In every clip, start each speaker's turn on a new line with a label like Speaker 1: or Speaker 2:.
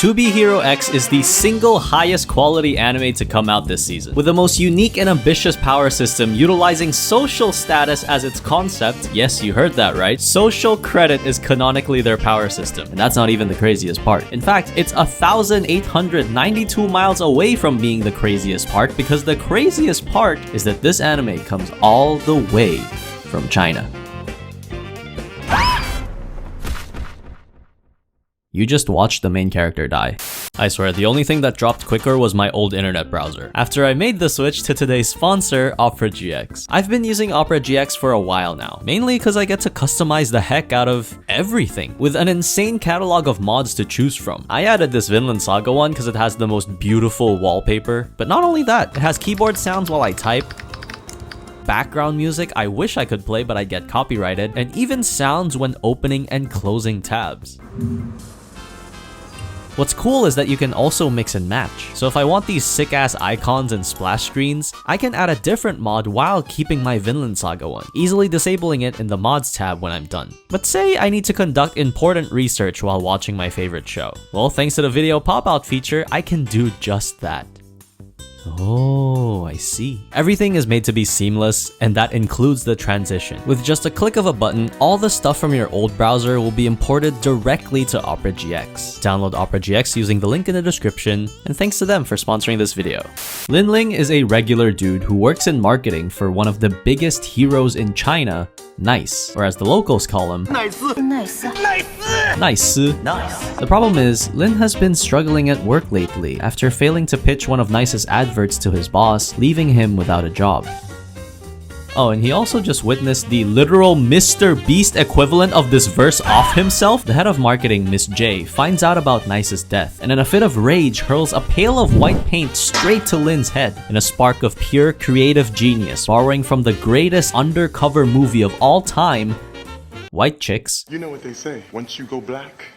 Speaker 1: To Be Hero X is the single highest quality anime to come out this season, with the most unique and ambitious power system utilizing social status as its concept. Yes, you heard that right. Social credit is canonically their power system, and that's not even the craziest part. In fact, it's 1,892 miles away from being the craziest part, because the craziest part is that this anime comes all the way from China. You just watched the main character die. I swear, the only thing that dropped quicker was my old internet browser, after I made the switch to today's sponsor, Opera GX. I've been using Opera GX for a while now, mainly because I get to customize the heck out of everything, with an insane catalog of mods to choose from. I added this Vinland Saga one because it has the most beautiful wallpaper, but not only that, it has keyboard sounds while I type, background music I wish I could play but I get copyrighted, and even sounds when opening and closing tabs. What's cool is that you can also mix and match. So if I want these sick-ass icons and splash screens, I can add a different mod while keeping my Vinland Saga one, easily disabling it in the mods tab when I'm done. But say I need to conduct important research while watching my favorite show. Well, thanks to the video pop-out feature, I can do just that. Oh, I see. Everything is made to be seamless, and that includes the transition. With just a click of a button, all the stuff from your old browser will be imported directly to Opera GX. Download Opera GX using the link in the description, and thanks to them for sponsoring this video. Lin Ling is a regular dude who works in marketing for one of the biggest heroes in China, Nice, or as the locals call him, Nice. The problem is, Lin has been struggling at work lately after failing to pitch one of Nice's adverts to his boss, leaving him without a job. Oh, and he also just witnessed the literal Mr. Beast equivalent of this verse off himself. The head of marketing, Miss J, finds out about Nice's death, and in a fit of rage hurls a pail of white paint straight to Lin's head in a spark of pure creative genius, borrowing from the greatest undercover movie of all time, White Chicks.
Speaker 2: You know what they say, once you go black,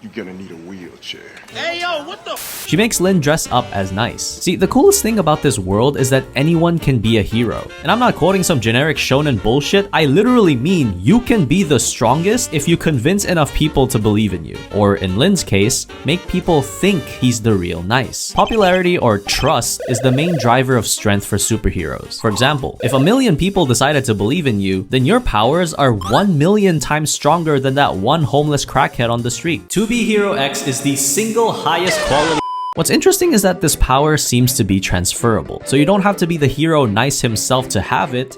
Speaker 2: you're gonna need a wheelchair.
Speaker 3: Hey yo, what the?
Speaker 1: She makes Lin dress up as Nice. See, the coolest thing about this world is that anyone can be a hero. And I'm not quoting some generic shonen bullshit, I literally mean you can be the strongest if you convince enough people to believe in you. Or in Lin's case, make people think he's the real Nice. Popularity or trust is the main driver of strength for superheroes. For example, if 1 million people decided to believe in you, then your powers are 1 million times stronger than that one homeless crackhead on the street. To Be Hero X is the single highest quality. What's interesting is that this power seems to be transferable, so you don't have to be the hero Nice himself to have it,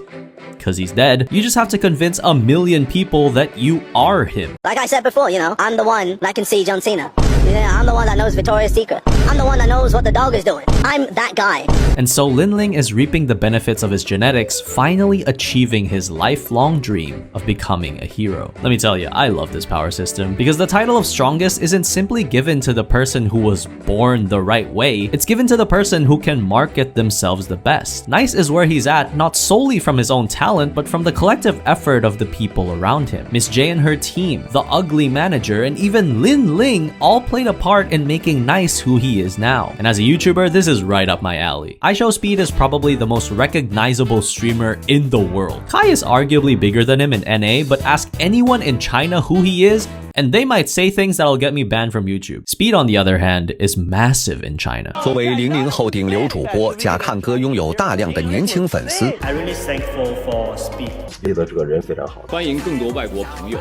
Speaker 1: because he's dead. You just have to convince 1 million people that you are him.
Speaker 4: Like I said before, you know, I'm the one that can see John Cena. Yeah, I'm the one that knows Victoria's Secret. I'm the one that knows what the dog is doing. I'm that guy.
Speaker 1: And so Lin Ling is reaping the benefits of his genetics, finally achieving his lifelong dream of becoming a hero. Let me tell you, I love this power system, because the title of strongest isn't simply given to the person who was born the right way, it's given to the person who can market themselves the best. Nice is where he's at, not solely from his own talent, but from the collective effort of the people around him. Miss J and her team, the ugly manager, and even Lin Ling all played a part in making Nice who he is now. And as a YouTuber, this is right up my alley. iShowSpeed is probably the most recognizable streamer in the world. Kai is arguably bigger than him in NA, but ask anyone in China who he is, and they might say things that'll get me banned from YouTube. Speed, on the other hand, is massive in China.
Speaker 5: 作为00后顶流主播，贾看哥拥有大量的年轻粉丝。
Speaker 3: I really thankful for Speed.
Speaker 6: 觉得这个人非常好。
Speaker 7: 欢迎更多外国朋友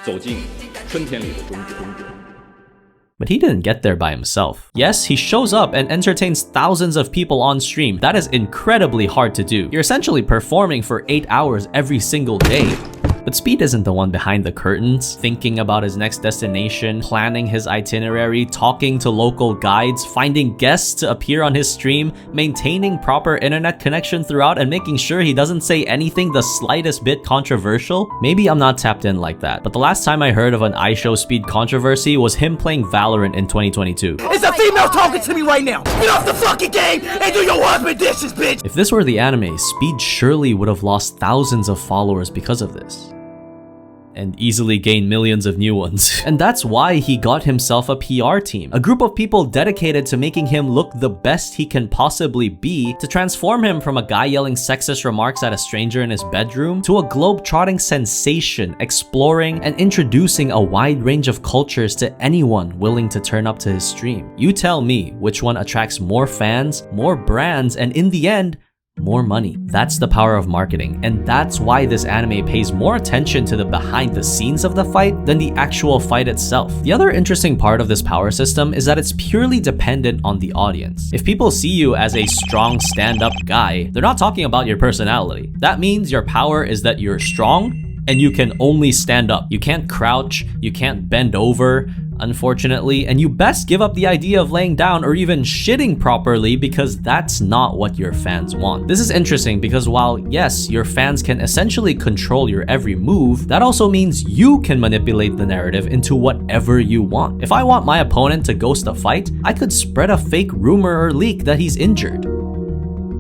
Speaker 7: 走进春天里的中国。
Speaker 1: But he didn't get there by himself. Yes, he shows up and entertains thousands of people on stream. That is incredibly hard to do. You're essentially performing for 8 hours every single day. But Speed isn't the one behind the curtains, thinking about his next destination, planning his itinerary, talking to local guides, finding guests to appear on his stream, maintaining proper internet connection throughout, and making sure he doesn't say anything the slightest bit controversial. Maybe I'm not tapped in like that, but the last time I heard of an iShowSpeed controversy was him playing Valorant in 2022.
Speaker 3: It's a female talking to me right now. Get off the fucking game and do your husband dishes, bitch.
Speaker 1: If this were the anime, Speed surely would have lost thousands of followers because of this. and easily gain millions of new ones. And that's why he got himself a PR team, a group of people dedicated to making him look the best he can possibly be, to transform him from a guy yelling sexist remarks at a stranger in his bedroom to a globe-trotting sensation, exploring and introducing a wide range of cultures to anyone willing to turn up to his stream. You tell me which one attracts more fans, more brands, and in the end, more money. That's the power of marketing, and that's why this anime pays more attention to the behind the scenes of the fight than the actual fight itself. The other interesting part of this power system is that it's purely dependent on the audience. If people see you as a strong stand-up guy, they're not talking about your personality. That means your power is that you're strong and you can only stand up. You can't crouch, you can't bend over, unfortunately, and you best give up the idea of laying down or even shitting properly, because that's not what your fans want. This is interesting because while yes, your fans can essentially control your every move, that also means you can manipulate the narrative into whatever you want. If I want my opponent to ghost a fight, I could spread a fake rumor or leak that he's injured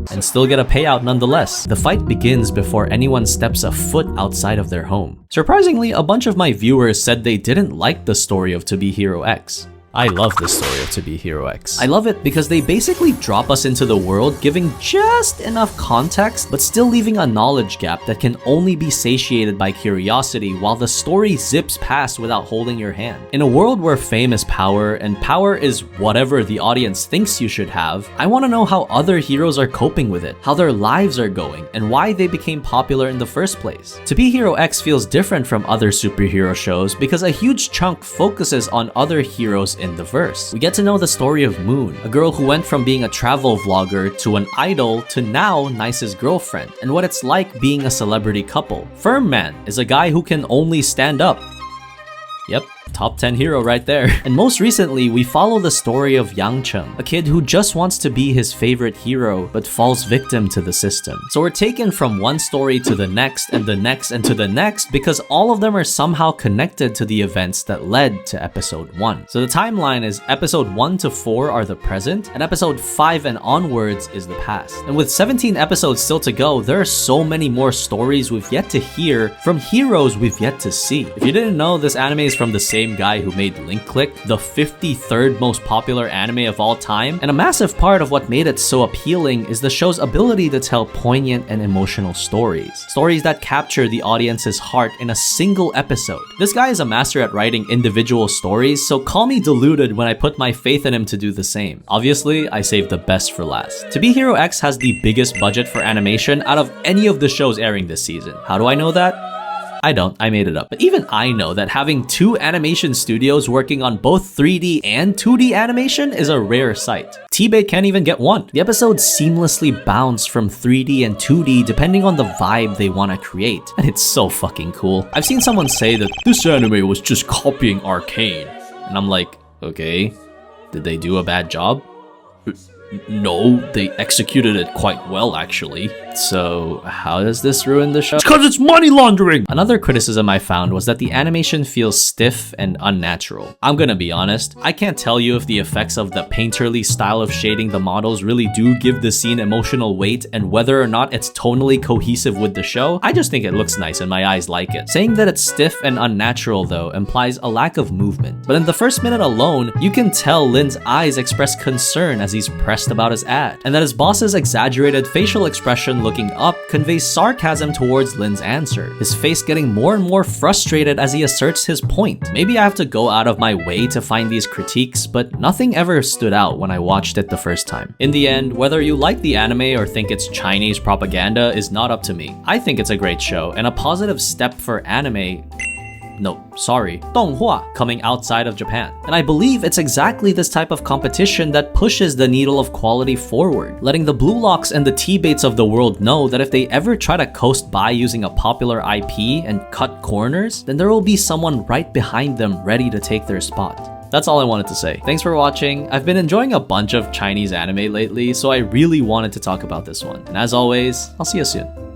Speaker 1: and still get a payout nonetheless. The fight begins before anyone steps a foot outside of their home. Surprisingly, a bunch of my viewers said they didn't like the story of To Be Hero X. I love the story of To Be Hero X. I love it because they basically drop us into the world, giving just enough context, but still leaving a knowledge gap that can only be satiated by curiosity while the story zips past without holding your hand. In a world where fame is power, and power is whatever the audience thinks you should have, I want to know how other heroes are coping with it, how their lives are going, and why they became popular in the first place. To Be Hero X feels different from other superhero shows because a huge chunk focuses on other heroes in the verse. We get to know the story of Moon, a girl who went from being a travel vlogger to an idol to now Nice's girlfriend, and what it's like being a celebrity couple. Firm Man is a guy who can only stand up. Yep, top 10 hero right there. And most recently, we follow the story of Yang Cheng, a kid who just wants to be his favorite hero but falls victim to the system. So we're taken from one story to the next and the next and to the next because all of them are somehow connected to the events that led to episode 1. So the timeline is episode 1 to 4 are the present, and episode 5 and onwards is the past. And with 17 episodes still to go, there are so many more stories we've yet to hear from heroes we've yet to see. If you didn't know, this anime is from the same guy who made Link Click, the 53rd most popular anime of all time, and a massive part of what made it so appealing is the show's ability to tell poignant and emotional stories. Stories that capture the audience's heart in a single episode. This guy is a master at writing individual stories, so call me deluded when I put my faith in him to do the same. Obviously, I saved the best for last. To Be Hero X has the biggest budget for animation out of any of the shows airing this season. How do I know that? I don't, I made it up. But even I know that having 2 animation studios working on both 3D and 2D animation is a rare sight. T-Bait can't even get one. The episodes seamlessly bounce from 3D and 2D depending on the vibe they want to create. And it's so fucking cool. I've seen someone say that this anime was just copying Arcane. And I'm like, okay, did they do a bad job? No, they executed it quite well actually. So how does this ruin the show? It's because it's money laundering! Another criticism I found was that the animation feels stiff and unnatural. I'm gonna be honest, I can't tell you if the effects of the painterly style of shading the models really do give the scene emotional weight and whether or not it's tonally cohesive with the show. I just think it looks nice and my eyes like it. Saying that it's stiff and unnatural though implies a lack of movement. But in the first minute alone, you can tell Lin's eyes express concern as he's pressed about his ad, and that his boss's exaggerated facial expression looking up conveys sarcasm towards Lin's answer, his face getting more and more frustrated as he asserts his point. Maybe I have to go out of my way to find these critiques, but nothing ever stood out when I watched it the first time. In the end, whether you like the anime or think it's Chinese propaganda is not up to me. I think it's a great show and a positive step for anime. No, sorry, 动画 coming outside of Japan. And I believe it's exactly this type of competition that pushes the needle of quality forward, letting the Blue Locks and the T-Baits of the world know that if they ever try to coast by using a popular IP and cut corners, then there will be someone right behind them ready to take their spot. That's all I wanted to say. Thanks for watching. I've been enjoying a bunch of Chinese anime lately, so I really wanted to talk about this one. And as always, I'll see you soon.